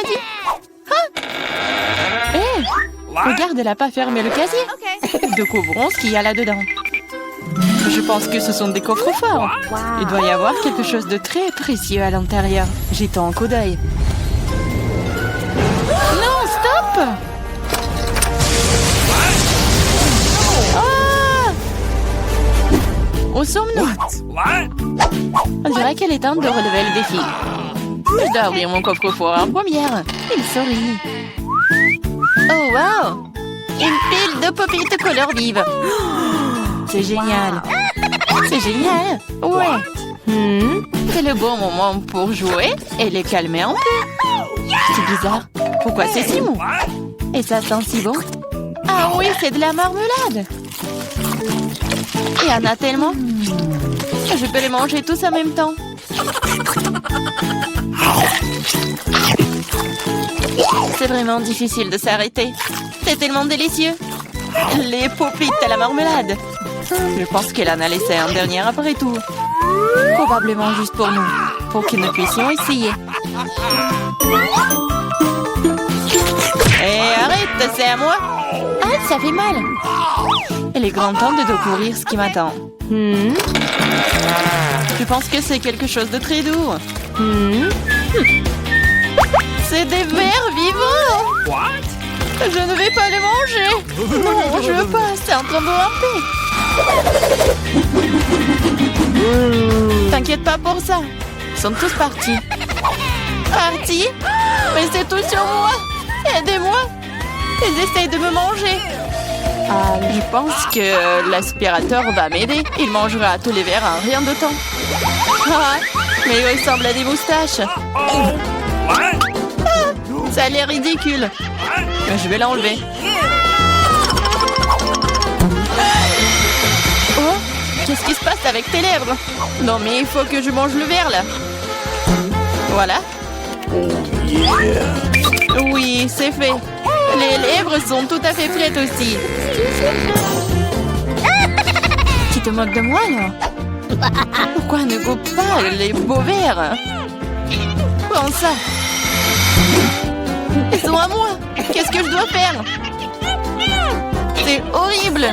dit? Hein? Hé! Regarde, elle n'a pas fermé le casier. Découvrons ce qu'il y a là-dedans. Je pense que ce sont des coffres forts. Il doit y avoir quelque chose de très précieux à l'intérieur. Jetons un coup d'œil. Non, stop! Ah! Où sommes-nous? On dirait qu'elle est temps de relever le défi. Je dois ouvrir mon coffre-fort en première. Il sourit. Oh, wow! Une pile de pop-it couleur vive. C'est génial. C'est génial. Ouais. C'est le bon moment pour jouer et les calmer un peu. C'est bizarre. Pourquoi c'est si mou? Et ça sent si bon. Ah oui, c'est de la marmelade. Il y en a tellement. Je peux les manger tous en même temps. C'est vraiment difficile de s'arrêter. C'est tellement délicieux. Les pop-it à la marmelade. Je pense qu'elle en a laissé un dernier après tout. Probablement juste pour nous. Pour que nous puissions essayer. Hé, arrête, c'est à moi. Arrête, ça fait mal. Il est grand temps de découvrir ce qui m'attend. Je pense que c'est quelque chose de très doux. C'est des vers vivants. Je ne vais pas les manger. Non, je veux pas. C'est en train de ramper. T'inquiète pas pour ça. Ils sont tous partis. Partis? Mais c'est tout sur moi. Aidez-moi. Ils essayent de me manger. Je pense que l'aspirateur va m'aider. Il mangera tous les verres en rien de temps. Ah, mais il ressemble à des moustaches. Ça a l'air ridicule. Mais je vais l'enlever. Oh, qu'est-ce qui se passe avec tes lèvres? Non, mais il faut que je mange le verre, là. Voilà. Oui, c'est fait. Les lèvres sont tout à fait prêtes aussi. Tu te moques de moi, là? Pourquoi ne coupe pas les beaux verres? Prends ça. Ils sont à moi. Qu'est-ce que je dois faire? C'est horrible.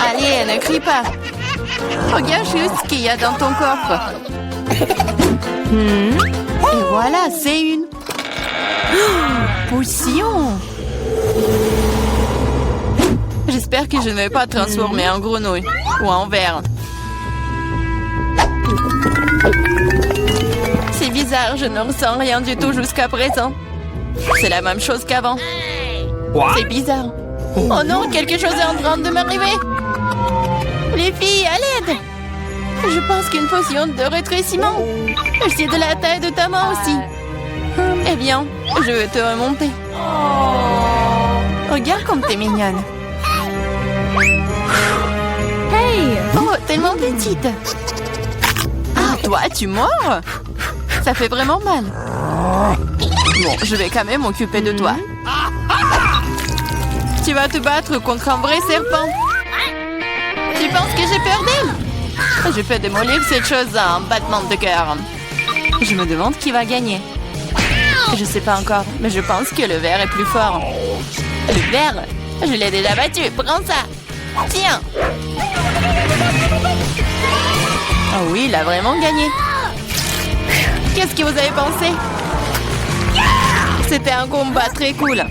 Allez, ne crie pas. Regarde juste ce qu'il y a dans ton coffre. Et voilà, c'est une potion. J'espère que je ne vais pas transformer en grenouille ou en ver. C'est bizarre, je ne ressens rien du tout jusqu'à présent. C'est la même chose qu'avant. C'est bizarre. Oh non, quelque chose est en train de m'arriver. Les filles, à l'aide. Je pense qu'une potion de rétrécissement. C'est de la taille de ta main aussi. Eh bien, je vais te remonter. Regarde comme t'es mignonne. Hey! Oh, tellement petite. Ah, toi, tu mords? Ça fait vraiment mal. Bon, je vais quand même m'occuper de toi. Tu vas te battre contre un vrai serpent. Tu penses que j'ai peur d'elle? Je peux démolir cette chose à un battement de cœur. Je me demande qui va gagner. Je sais pas encore, mais je pense que le ver est plus fort. Le ver? Je l'ai déjà battu. Prends ça. Tiens. Oh oui, il a vraiment gagné. Qu'est-ce que vous avez pensé? C'était un combat très cool.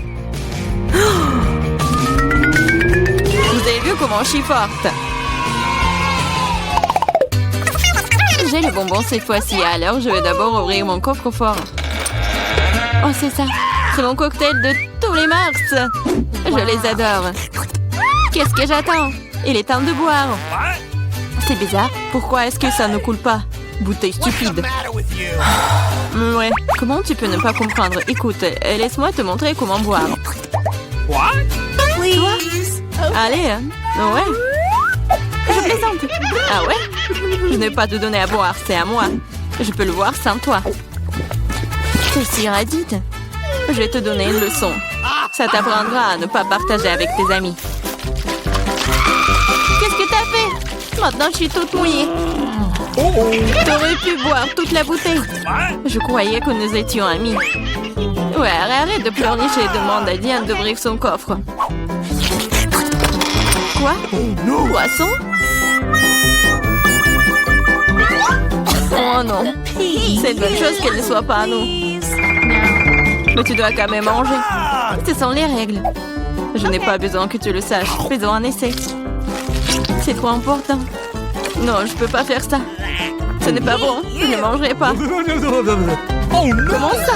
Vous avez vu comment je suis forte? J'ai le bonbon cette fois-ci, alors je vais d'abord ouvrir mon coffre-fort. Oh, c'est ça. C'est mon cocktail de tous les mars. Je les adore. Qu'est-ce que j'attends? Il est temps de boire. C'est bizarre. Pourquoi est-ce que ça ne coule pas? Bouteille stupide. Ouais. Comment tu peux ne pas comprendre? Écoute, laisse-moi te montrer comment boire. Toi? Allez, hein? Ouais. Je plaisante. Ah ouais? Je n'ai pas te donner à boire, c'est à moi. Je peux le voir sans toi. T'es si radite. Je vais te donner une leçon. Ça t'apprendra à ne pas partager avec tes amis. Qu'est-ce que t'as fait? Maintenant, je suis toute mouillée. T'aurais pu boire toute la bouteille. Je croyais que nous étions amis. Ouais, arrête de pleurnicher et demande à Diane d'ouvrir son coffre. Quoi? Poisson? Oh non. C'est une bonne chose qu'elle ne soit pas à nous. Mais tu dois quand même manger. Ce sont les règles. Je n'ai pas besoin que tu le saches. Faisons un essai. C'est trop important. Non, je peux pas faire ça. Ce n'est pas bon. Je ne mangerai pas. Comment ça?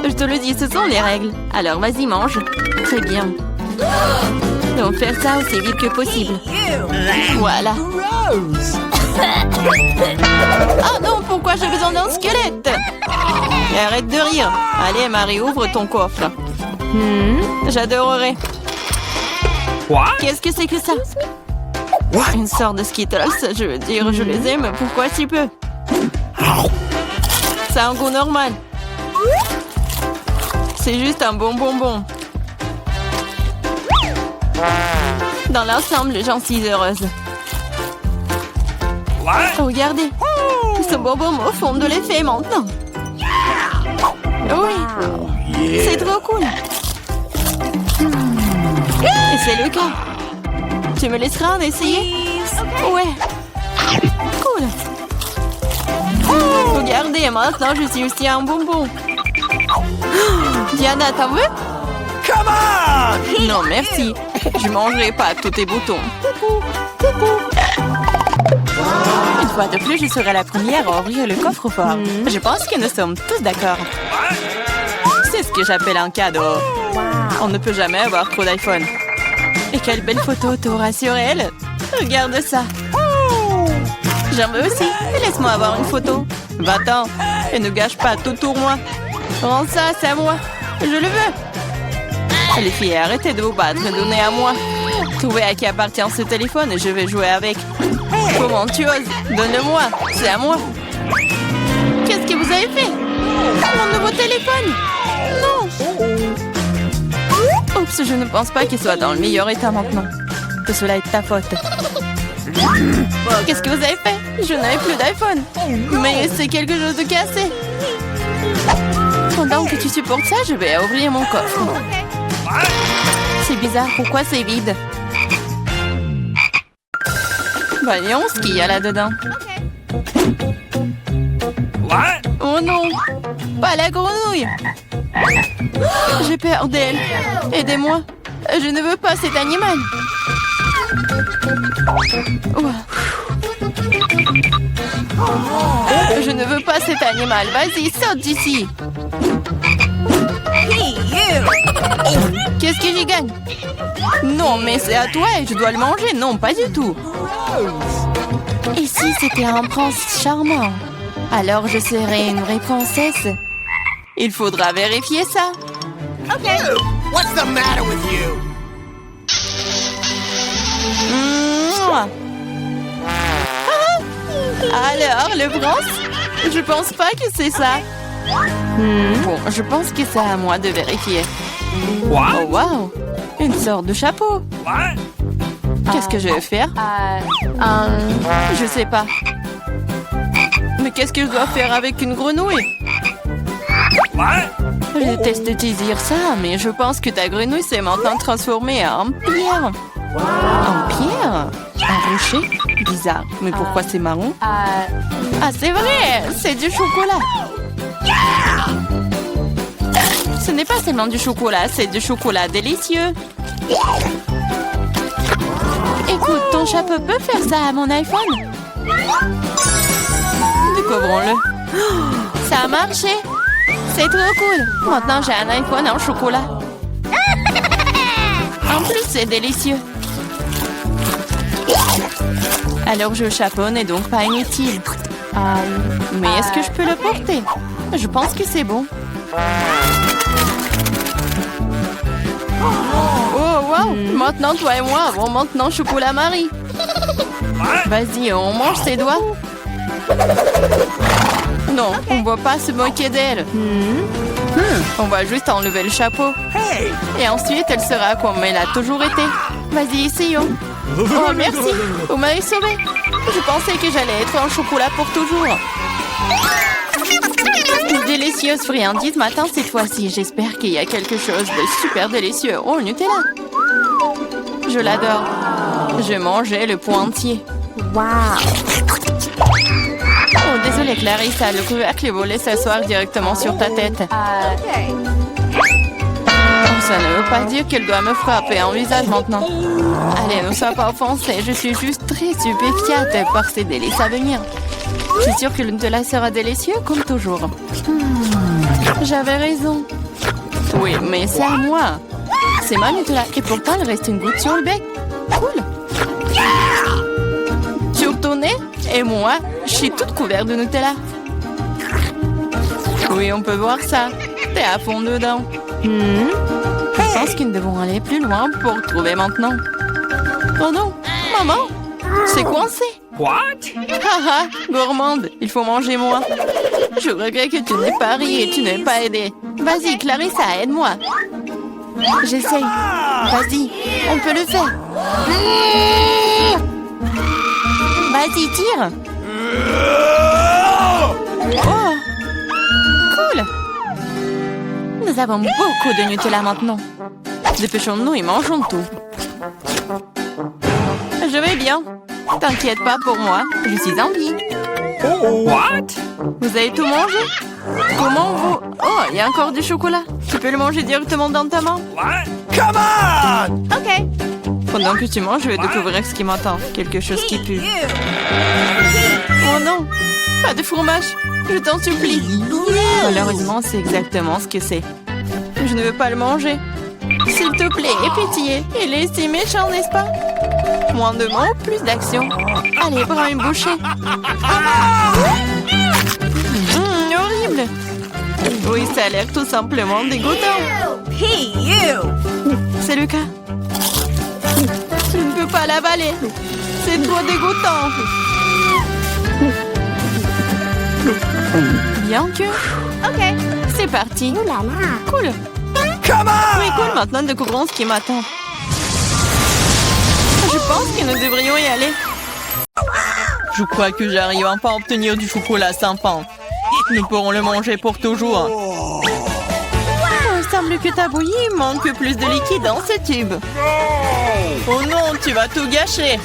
Je te le dis, ce sont les règles. Alors vas-y, mange. Très bien. Donc faire ça aussi vite que possible. Voilà. Oh non, pourquoi j'ai besoin d'un squelette? Et arrête de rire. Allez, Marie, ouvre ton coffre. J'adorerais. Qu'est-ce que c'est que ça? Une sorte de Skittles, je veux dire, je les aime. Pourquoi si peu? Ça a un goût normal. C'est juste un bon bonbon. Dans l'ensemble, j'en suis heureuse. Regardez. Ce bonbon au fond de l'effet maintenant. Oui. C'est trop cool. Et c'est le cas. Tu me laisseras en essayer? Ouais. Cool. Regardez, maintenant je suis aussi un bonbon. Diana, t'en veux? Non, merci. Je mangerai pas tous tes boutons. Une fois de plus, je serai la première à ouvrir le coffre-fort. Je pense que nous sommes tous d'accord. C'est ce que j'appelle un cadeau. On ne peut jamais avoir trop d'iPhone. Et quelle belle photo t'auras sur elle. Regarde ça. J'en veux aussi. Laisse-moi avoir une photo. Va-t'en. Et ne gâche pas tout pour moi. Rends ça, c'est à moi. Je le veux. Les filles, arrêtez de vous battre. Donnez à moi. Trouvez à qui appartient ce téléphone et je vais jouer avec. Comment tu oses? Donne-le-moi. C'est à moi. Qu'est-ce que vous avez fait? Mon nouveau téléphone? Non. Oups, je ne pense pas qu'il soit dans le meilleur état maintenant. Que cela est ta faute. Qu'est-ce que vous avez fait? Je n'avais plus d'iPhone. Mais c'est quelque chose de cassé. Pendant que tu supportes ça, je vais ouvrir mon coffre. C'est bizarre, pourquoi c'est vide? Voyons ce qu'il y a là-dedans. Oh non! Pas la grenouille! J'ai peur d'elle. Aidez-moi. Je ne veux pas cet animal. Je ne veux pas cet animal. Vas-y, saute d'ici. Qu'est-ce que j'y gagne? Non, mais c'est à toi et je dois le manger. Non, pas du tout. Et si c'était un prince charmant? Alors je serais une vraie princesse. Il faudra vérifier ça. Ok. What's the matter with you? Alors, le prince? Je pense pas que c'est ça. Bon, je pense que c'est à moi de vérifier. Oh, wow! Une sorte de chapeau. Qu'est-ce que je vais faire? Je sais pas. Mais qu'est-ce que je dois faire avec une grenouille? Je déteste te dire ça, mais je pense que ta grenouille s'est maintenant transformée en pierre. En pierre? Un rocher? Bizarre. Mais pourquoi c'est marron? Ah, c'est vrai! C'est du chocolat! Ce n'est pas seulement du chocolat, c'est du chocolat délicieux. Écoute, ton chapeau peut faire ça à mon iPhone? Découvrons-le. Ça a marché! C'est trop cool! Maintenant, j'ai un iPhone en chocolat. En plus, c'est délicieux. Alors, je chapeau n'est donc pas inutile. Mais est-ce que je peux le porter? Je pense que c'est bon. Oh, wow! Maintenant, toi et moi avons maintenant chocolat Marie. Vas-y, on mange ses doigts. Non, on ne va pas se moquer d'elle. On va juste enlever le chapeau. Et ensuite, elle sera comme elle a toujours été. Vas-y, essayons. Oh, merci. Vous m'avez sauvé. Je pensais que j'allais être en chocolat pour toujours. Une délicieuse friandise matin cette fois-ci. J'espère qu'il y a quelque chose de super délicieux. Oh, Nutella. Je l'adore. Je mangeais le pot entier. Wow. Oh, désolé Clarissa, le couvercle est volé s'asseoir directement sur ta tête. Okay. Oh, ça ne veut pas dire qu'elle doit me frapper en visage maintenant. Allez, ne sois pas offensée, je suis juste très stupéfiante par ces délices à venir. Je suis sûre que le Nutella sera délicieux comme toujours. J'avais raison. Oui, mais c'est à moi. C'est ma Nutella et pourtant il reste une goutte sur le bec. Cool. Sur ton nez et moi, je suis toute couverte de Nutella. Oui, on peut voir ça. T'es à fond dedans. Je pense qu'ils devront aller plus loin pour trouver maintenant. Oh non, maman, c'est coincé. What? Haha, gourmande, il faut manger moins. Je regrette que tu n'aies pas ri et tu n'aies pas aidé. Vas-y, Clarissa, aide-moi. J'essaye. Vas-y, on peut le faire. Vas-y, tire. Oh, cool. Nous avons beaucoup de Nutella maintenant. Dépêchons-nous et mangeons tout. Je vais bien. T'inquiète pas pour moi, je suis en vie. What? Vous avez tout mangé? Comment vous... Oh, il y a encore du chocolat. Tu peux le manger directement dans ta main? What? Come on! Ok. Pendant que tu manges, je vais découvrir ce qui m'attend. Quelque chose qui pue. Oh non! Pas de fromage! Je t'en supplie! Malheureusement, c'est exactement ce que c'est. Je ne veux pas le manger. S'il te plaît, aie pitié. Il est si méchant, n'est-ce pas? Moins de mots, plus d'action. Allez, prends une bouchée. Horrible! Oui, ça a l'air tout simplement dégoûtant. C'est le cas. Je ne peux pas l'avaler. C'est trop dégoûtant. Bien que... Ok, c'est parti. Ouh là là. Cool. Come on! Oui, cool. Maintenant, découvrons ce qui m'attend. Je pense que nous devrions y aller. Je crois que j'arrive enfin à obtenir du chocolat sympa. Nous pourrons le manger pour toujours. Il semble que ta bouillie manque plus de liquide dans ce tube. Oh non, tu vas tout gâcher.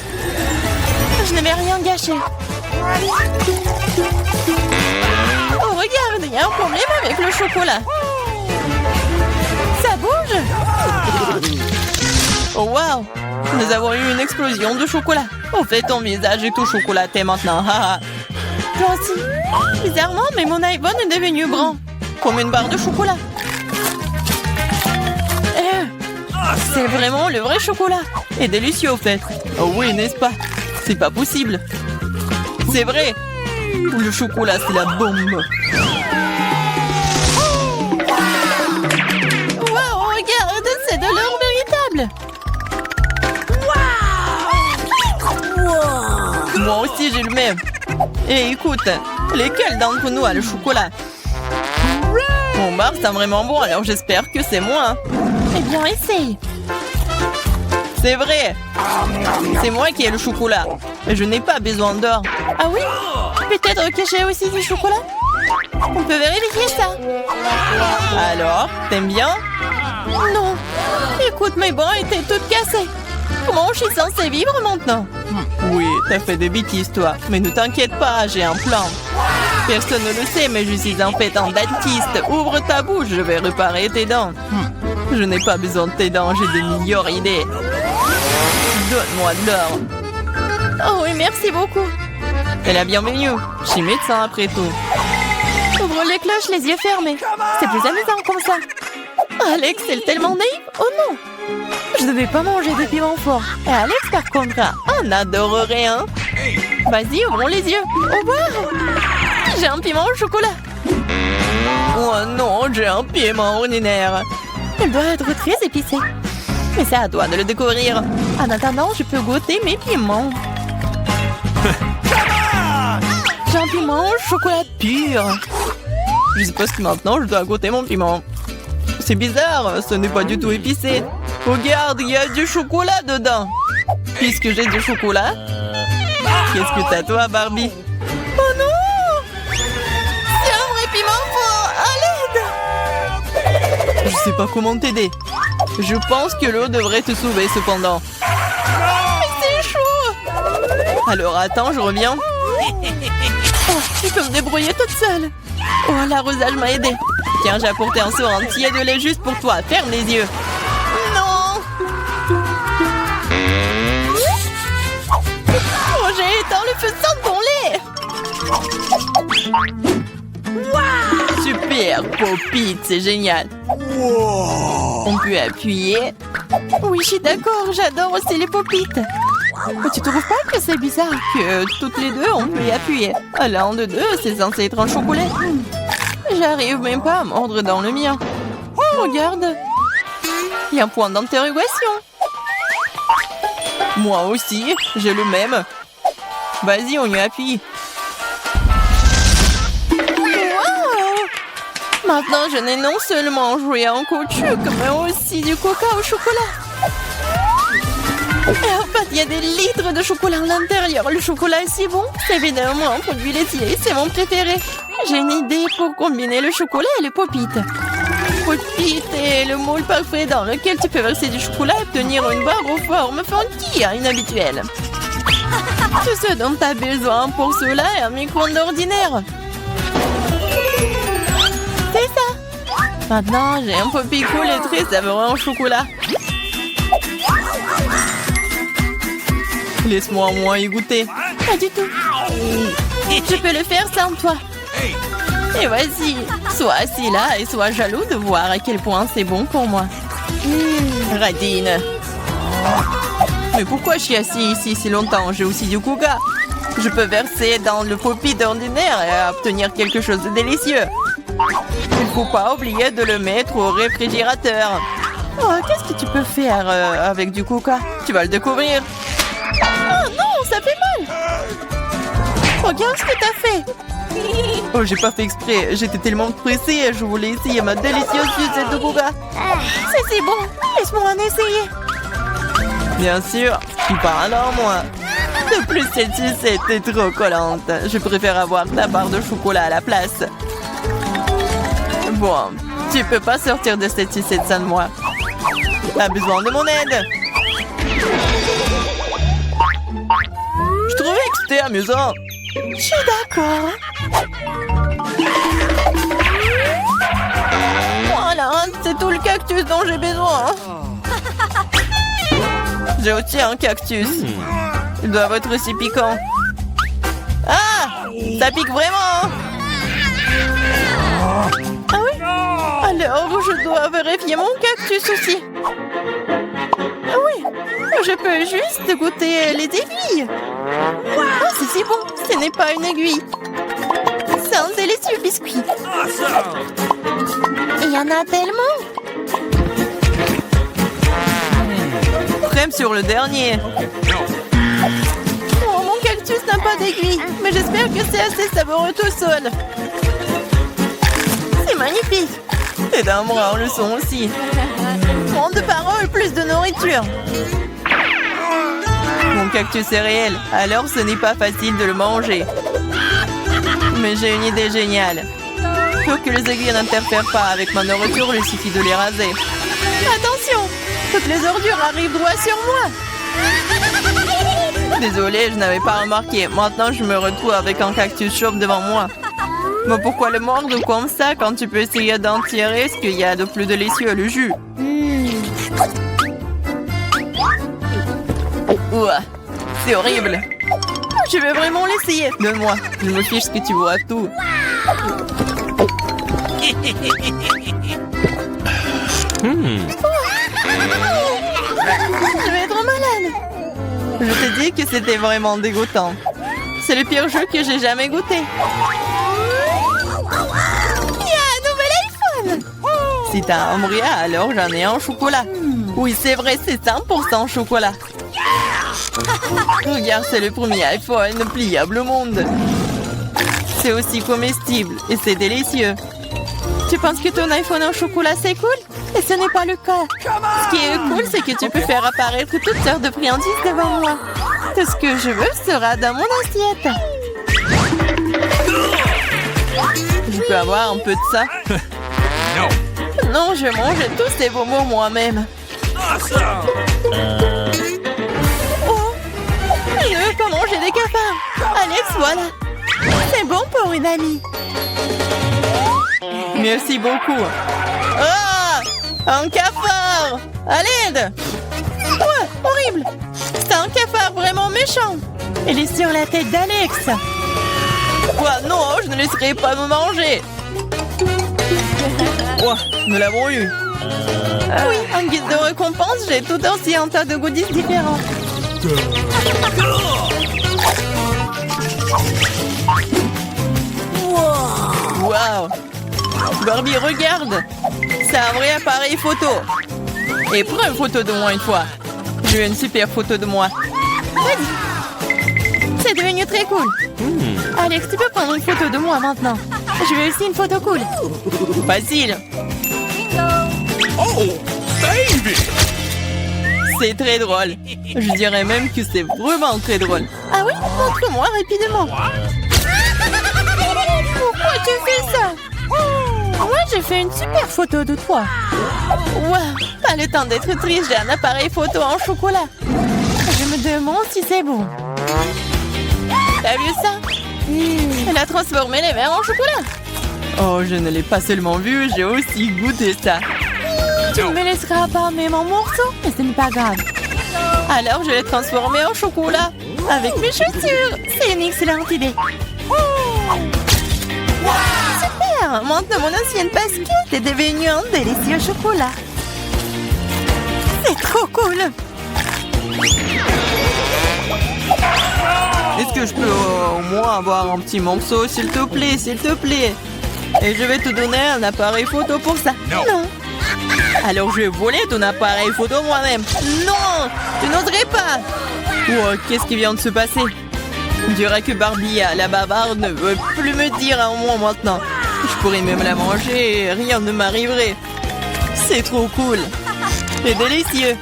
Je ne vais rien gâcher. Oh, regarde, il y a un problème avec le chocolat. Ça bouge. Oh, wow. Nous avons eu une explosion de chocolat. Au fait, ton visage est tout chocolaté maintenant. Toi aussi. Bizarrement, mais mon iPhone est devenu brun. Comme une barre de chocolat. C'est vraiment le vrai chocolat. Et délicieux, au fait. Oh oui, n'est-ce pas? C'est pas possible. C'est vrai. Le chocolat, c'est la bombe. Wow, regarde, c'est de l'or véritable. Moi aussi, j'ai le même. Et écoute, lesquels d'entre nous a le chocolat? Mon bar sent vraiment bon, alors j'espère que c'est moi. Eh bien, essaye. C'est vrai. C'est moi qui ai le chocolat. Mais je n'ai pas besoin d'or. Ah oui? Peut-être que j'ai aussi du chocolat? On peut vérifier ça. Alors, t'aimes bien? Non. Écoute, mes bras étaient toutes cassées. Comment je suis censée vivre maintenant? Oui, t'as fait des bêtises, toi. Mais ne t'inquiète pas, j'ai un plan. Personne ne le sait, mais je suis en fait un dentiste. Ouvre ta bouche, je vais réparer tes dents. Je n'ai pas besoin de tes dents, j'ai de meilleures idées. Donne-moi de l'or. Oh oui, merci beaucoup. C'est la bienvenue. Je suis médecin après tout. Ouvre les cloches, les yeux fermés. C'est plus amusant comme ça. Alex, c'est tellement naïf. Oh non. Je ne devais pas manger de piment fort. Et Alex, par contre, on adorerait, hein. Vas-y, ouvrons les yeux. Au revoir. J'ai un piment au chocolat. Oh non, j'ai un piment ordinaire. Il doit être très épicé. Mais c'est à toi de le découvrir. En attendant, je peux goûter mes piments. J'ai un piment au chocolat pur. Je suppose que maintenant, je dois goûter mon piment. C'est bizarre, ce n'est pas du tout épicé. Regarde, il y a du chocolat dedans. Puisque j'ai du chocolat, Qu'est-ce que t'as, toi, Barbie? Oh non! C'est un vrai piment fort! À l'aide! Je sais pas comment t'aider. Je pense que l'eau devrait te sauver, cependant. Mais c'est chaud! Alors, attends, je reviens. Oh, je peux me débrouiller toute seule. Oh, l'arrosage m'a aidé. Tiens, j'ai apporté un seau entier de lait juste pour toi. Ferme les yeux. Non! Oh, j'ai éteint le feu sans ton lait! Wow! Super, Pop-It, c'est génial. On peut appuyer. Oui, je suis d'accord, j'adore aussi les Pop-It. Mais tu trouves pas que c'est bizarre que toutes les deux, on peut y appuyer? L'un de deux, c'est censé être un chocolat. J'arrive même pas à mordre dans le mien. Regarde. Il y a un point d'interrogation. Moi aussi, j'ai le même. Vas-y, on y appuie. Wow! Maintenant, je n'ai non seulement joué en caoutchouc, mais aussi du coca au chocolat. En fait, il y a des litres de chocolat à l'intérieur. Le chocolat est si bon. C'est évidemment un produit laitier. C'est mon préféré. J'ai une idée pour combiner le chocolat et le Pop-It. Pop-It est le moule parfait dans lequel tu peux verser du chocolat et obtenir une barre aux formes funky et inhabituelles. Tout ce dont tu as besoin pour cela est un micro-ondes ordinaire. C'est ça. Maintenant, j'ai un Pop-It cool et très savoureux en chocolat. Laisse-moi au moins y goûter. Pas du tout. Je peux le faire sans toi. Et voici, sois assis là et sois jaloux de voir à quel point c'est bon pour moi. Radine. Mais pourquoi je suis assis ici si longtemps? J'ai aussi du coca. Je peux verser dans le Pop-It ordinaire et obtenir quelque chose de délicieux. Il ne faut pas oublier de le mettre au réfrigérateur. Oh, qu'est-ce que tu peux faire avec du coca? Tu vas le découvrir. Oh non, ça fait mal. Regarde ce que t'as fait. Oh, j'ai pas fait exprès. J'étais tellement pressée. Je voulais essayer ma délicieuse sucette de coca. C'est bon. Laisse-moi en essayer. Bien sûr. Tu parles en moi. De plus, cette sucette est trop collante. Je préfère avoir ta barre de chocolat à la place. Bon, tu peux pas sortir de cette sucette sans moi. T'as besoin de mon aide. Je trouvais que c'était amusant. Je suis d'accord. Voilà, c'est tout le cactus dont j'ai besoin. J'ai aussi un cactus. Ils doivent être aussi piquants. Ah! Ça pique vraiment! Ah oui? Alors, je dois vérifier mon cactus aussi. Ah oui, je peux juste goûter les aiguilles. Oh, c'est si bon. Ce n'est pas une aiguille. C'est un délicieux biscuit. Il y en a tellement. Crème sur le dernier. Oh, mon cactus n'a pas d'aiguille. Mais j'espère que c'est assez savoureux tout seul. C'est magnifique. Les dames le sont aussi. Moins de paroles, plus de nourriture. Mon cactus est réel, alors ce n'est pas facile de le manger. Mais j'ai une idée géniale. Pour que les aiguilles n'interfèrent pas avec ma nourriture, il suffit de les raser. Attention! Toutes les ordures arrivent droit sur moi. Désolée, je n'avais pas remarqué. Maintenant, je me retrouve avec un cactus chauve devant moi. Mais pourquoi le mordre comme ça quand tu peux essayer d'en tirer ce qu'il y a de plus délicieux, le jus? Ouah, c'est horrible. Je vais vraiment l'essayer. Donne-moi, je me fiche que tu vois tout. Je vais être malade. Je te dis que c'était vraiment dégoûtant. C'est le pire jeu que j'ai jamais goûté. Il y a un nouvel iPhone. Si t'as un brouillard, alors j'en ai un au chocolat. Oui, c'est vrai, c'est 100% chocolat. Regarde, c'est le premier iPhone pliable au monde. C'est aussi comestible et c'est délicieux. Tu penses que ton iPhone en chocolat, c'est cool? Et ce n'est pas le cas. Ce qui est cool, c'est que tu peux faire apparaître toutes sortes de friandises devant moi. Tout ce que je veux sera dans mon assiette. Je peux avoir un peu de ça? No. Non, je mange tous ces bonbons moi-même. Awesome. Oh! Je ne veux pas manger des cafards. Alex, voilà. C'est bon pour une amie. Merci beaucoup. Ah! Un cafard! À l'aide! Ouais, horrible! C'est un cafard vraiment méchant. Il est sur la tête d'Alex. Quoi? Non, je ne laisserai pas me manger. Oh, nous l'avons eu. Oui, en guise de récompense, j'ai tout aussi un tas de goodies différents. Wow! Barbie, regarde! C'est un vrai appareil photo. Et prends une photo de moi une fois. J'ai une super photo de moi. Vas-y. C'est devenu très cool. Alex, tu peux prendre une photo de moi maintenant. Je veux aussi une photo cool. Facile. Oh, baby. C'est très drôle. Je dirais même que c'est vraiment très drôle. Ah oui? Montre-moi rapidement. Pourquoi tu fais ça? Moi, j'ai fait une super photo de toi. Wow, pas le temps d'être triste, j'ai un appareil photo en chocolat. Je me demande si c'est bon. T'as vu ça? Elle a transformé les verres en chocolat. Oh, je ne l'ai pas seulement vu, j'ai aussi goûté ça. Tu ne me laisseras pas même en morceaux, mais ce n'est pas grave. Alors, je l'ai transformé en chocolat avec mes chaussures. C'est une excellente idée. Super! Maintenant, mon ancienne basket est devenue un délicieux chocolat. C'est trop cool! Est-ce que je peux au moins avoir un petit morceau, s'il te plaît, s'il te plaît? Et je vais te donner un appareil photo pour ça. Non! Alors je vais voler ton appareil photo moi-même. Non! Tu n'oserais pas! Oh, qu'est-ce qui vient de se passer? On dirait que Barbie, la bavarde, ne veut plus me dire un mot maintenant. Je pourrais même la manger et rien ne m'arriverait. C'est trop cool. C'est délicieux.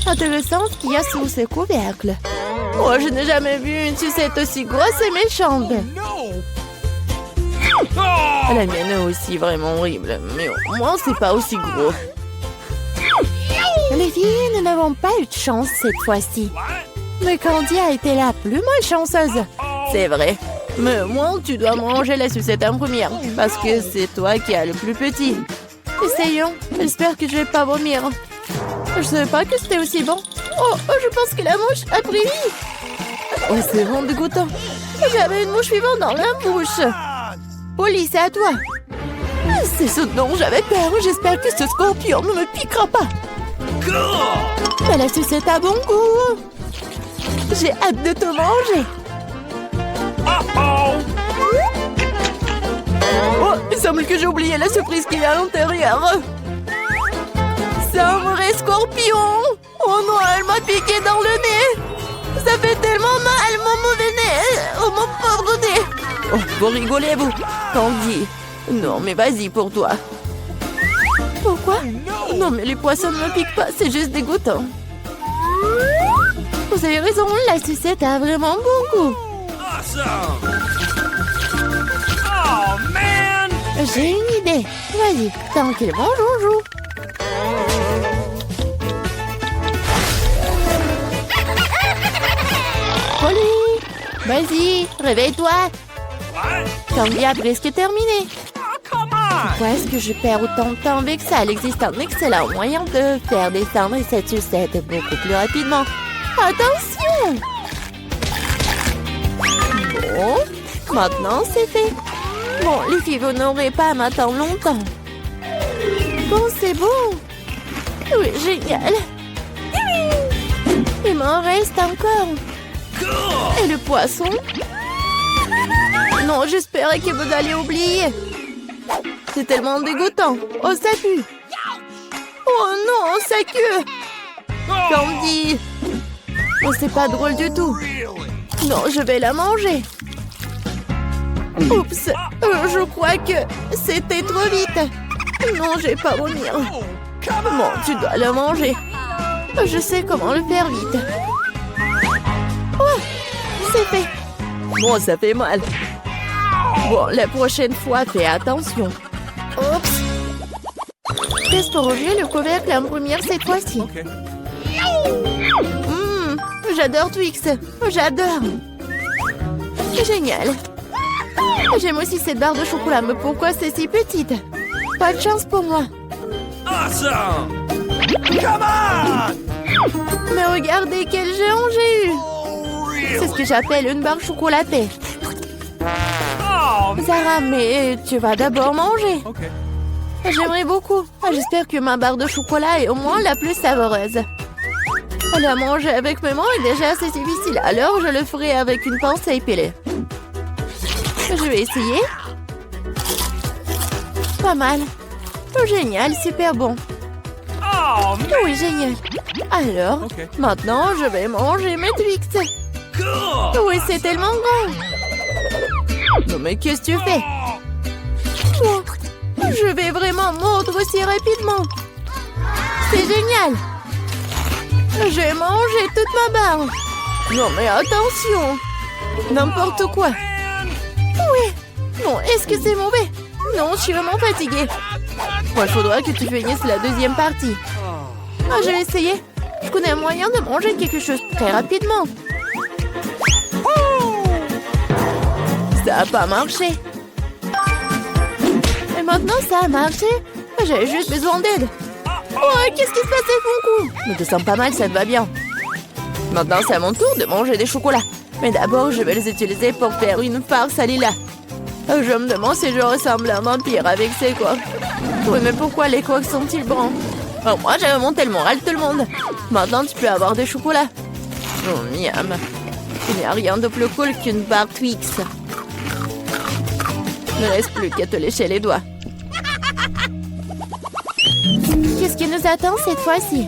Intéressant ce qu'il y a sous ce couvercle. Oh, je n'ai jamais vu une sucette aussi grosse et méchante. Oh. La mienne est aussi vraiment horrible, mais au moins c'est pas aussi gros. Les filles, nous n'avons pas eu de chance cette fois-ci. Mais Candy a été la plus malchanceuse. C'est vrai. Mais moi, tu dois manger la sucette en première, parce que c'est toi qui as le plus petit. Essayons. J'espère que je vais pas vomir. Je savais pas que c'était aussi bon. Oh, je pense que la mouche a pris vie. Oh, c'est bon dégoûtant. J'avais une mouche vivante dans la bouche. Polly, c'est à toi. C'est ce dont j'avais peur. J'espère que ce scorpion ne me piquera pas. Mais la sucette a bon goût. J'ai hâte de te manger. Oh, il semble que j'ai oublié la surprise qu'il y a à l'intérieur. C'est un vrai scorpion. Oh non, elle m'a piqué dans le nez. Ça fait tellement mal, mon mauvais nez. Oh, mon pauvre nez. Oh, vous rigolez, vous. Candy. Non, mais vas-y pour toi. Pourquoi? Non, mais les poissons ne me piquent pas. C'est juste dégoûtant. Vous avez raison, la sucette a vraiment bon goût. Awesome. Oh, man. J'ai une idée. Vas-y, tranquille, bon joujou. Polly, vas-y, réveille-toi. Candy a presque terminé. Pourquoi est-ce que je perds autant de temps avec ça? Il existe un excellent moyen de faire descendre cette sucette beaucoup plus rapidement. Attention! Bon, maintenant c'est fait. Bon, les filles, vous n'aurez pas à m'attendre longtemps. Bon, c'est bon. Oui, génial. Il m'en reste encore. Et le poisson? Non, j'espérais que vous alliez oublier. C'est tellement dégoûtant. Oh, ça pue. Oh non, sa queue. Candy. Oh, c'est pas drôle du tout. Non, je vais la manger. Oups, je crois que c'était trop vite. Non, je vais pas vomir. Bon, tu dois la manger. Je sais comment le faire vite. Ouais, c'est fait. Bon, ça fait mal. Bon, la prochaine fois, fais attention. Oups. Reste pour ouvrir le couvercle en première cette fois-ci. J'adore Twix. J'adore. Génial. J'aime aussi cette barre de chocolat, mais pourquoi c'est si petite? Pas de chance pour moi. Awesome! Come on! Mais regardez quel géant j'ai eu. C'est ce que j'appelle une barre chocolatée. Oh, Zara, mais tu vas d'abord manger. okay. J'aimerais beaucoup. J'espère que ma barre de chocolat est au moins la plus savoureuse. La manger avec mes mains est déjà assez difficile, alors je le ferai avec une pince à épiler. Je vais essayer. Pas mal. Oh, génial, super bon. Oh, Oui, génial. Alors, Ok. maintenant, je vais manger mes Twix. cool! Oui, c'est tellement grand. Non, mais qu'est-ce que tu fais? Oh, je vais vraiment mordre aussi rapidement. C'est génial. J'ai mangé toute ma barre. Non, mais attention. N'importe quoi. Oui. Non, est-ce que c'est mauvais? Non, je suis vraiment fatiguée. Bon, il faudra que tu finisses la deuxième partie. Ah, je vais essayer. Je connais un moyen de manger quelque chose très rapidement. Ça n'a pas marché. Et maintenant, ça a marché. J'avais juste besoin d'aide. Oh, qu'est-ce qui se passe avec mon cou? Mais te sens pas mal, ça te va bien. Maintenant, c'est à mon tour de manger des chocolats. Mais d'abord, je vais les utiliser pour faire une farce à Lila. Je me demande si je ressemble à un vampire avec ces coques. Oui, mais pourquoi les coques sont-ils bruns? Oh, moi, j'avais monté le moral de tout le monde. Maintenant, tu peux avoir des chocolats. Oh, miam. Il n'y a rien de plus cool qu'une barre Twix. Il ne reste plus qu'à te lécher les doigts. Qu'est-ce qui nous attend cette fois-ci?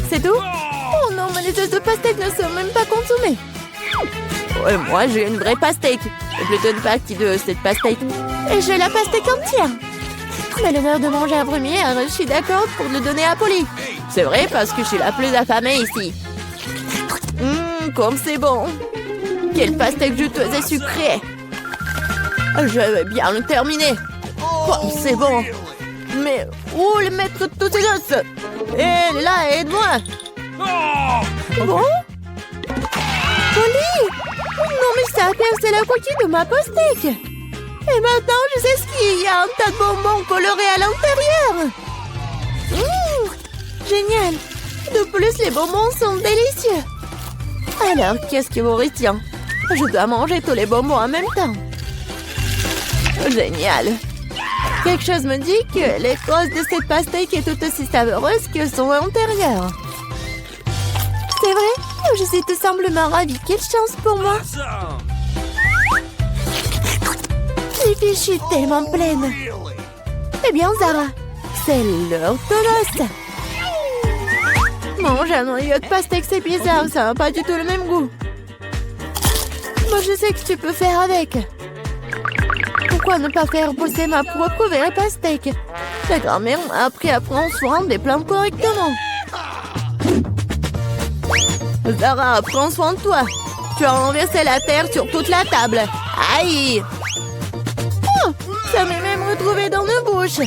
C'est tout? Oh non, mais les œufs de pastèque ne sont même pas consommés. Ouais, moi, j'ai une vraie pastèque. C'est plutôt une partie de cette pastèque. Et j'ai la pastèque entière. Mais l'honneur de manger en première, je suis d'accord pour le donner à Polly. C'est vrai parce que je suis la plus affamée ici. Comme c'est bon. Quelle pastèque juteuse et sucrée. Je vais bien le terminer. Comme c'est bon. Mais où le mettre tous ces os? Hé, là, aide-moi. Oh! Bon? Polly! Non, mais ça a percé la coquille de ma pastèque. Et maintenant, je sais ce qu'il y a un tas de bonbons colorés à l'intérieur. Génial. De plus, les bonbons sont délicieux. Alors, qu'est-ce qui vous retient? Je dois manger tous les bonbons en même temps. Génial. Quelque chose me dit que l'écorce de cette pastèque est tout aussi savoureuse que son intérieur. C'est vrai? Je suis tout simplement ravie. Quelle chance pour moi. Awesome! Les filles, je suis tellement pleine. Really? Eh bien, Zara, c'est l'heure de l'os. Manger un noyau de pastèque, c'est bizarre. Ça n'a pas du tout le même goût. Moi, je sais que tu peux faire avec. Pourquoi ne pas faire pousser ma propre vraie pastèque? La grand-mère m'a appris à prendre soin des plantes correctement. Zara, prends soin de toi. Tu as renversé la terre sur toute la table. Aïe! Oh, ça m'est même retrouvé dans nos bouches.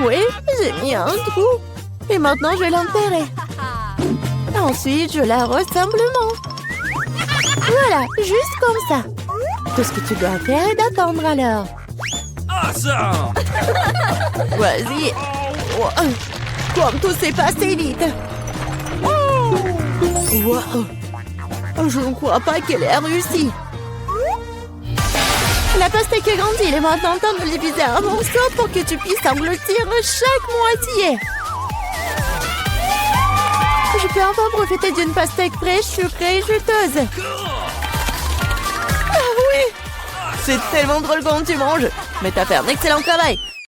Oui, j'ai mis un trou. Et maintenant, je vais l'enterrer. Ensuite, je l'arrose simplement. Voilà, juste comme ça. Tout ce que tu dois faire est d'attendre alors. Awesome! Vas-y. Oh, comme tout s'est passé vite. Wow. Je ne crois pas qu'elle ait réussi. La pastèque est grandie. Il est maintenant temps de le diviser en morceaux pour que tu puisses engloutir chaque moitié. Je peux enfin profiter d'une pastèque fraîche, sucrée et juteuse. Ah oui! C'est tellement drôle quand tu manges. Mais t'as fait un excellent travail.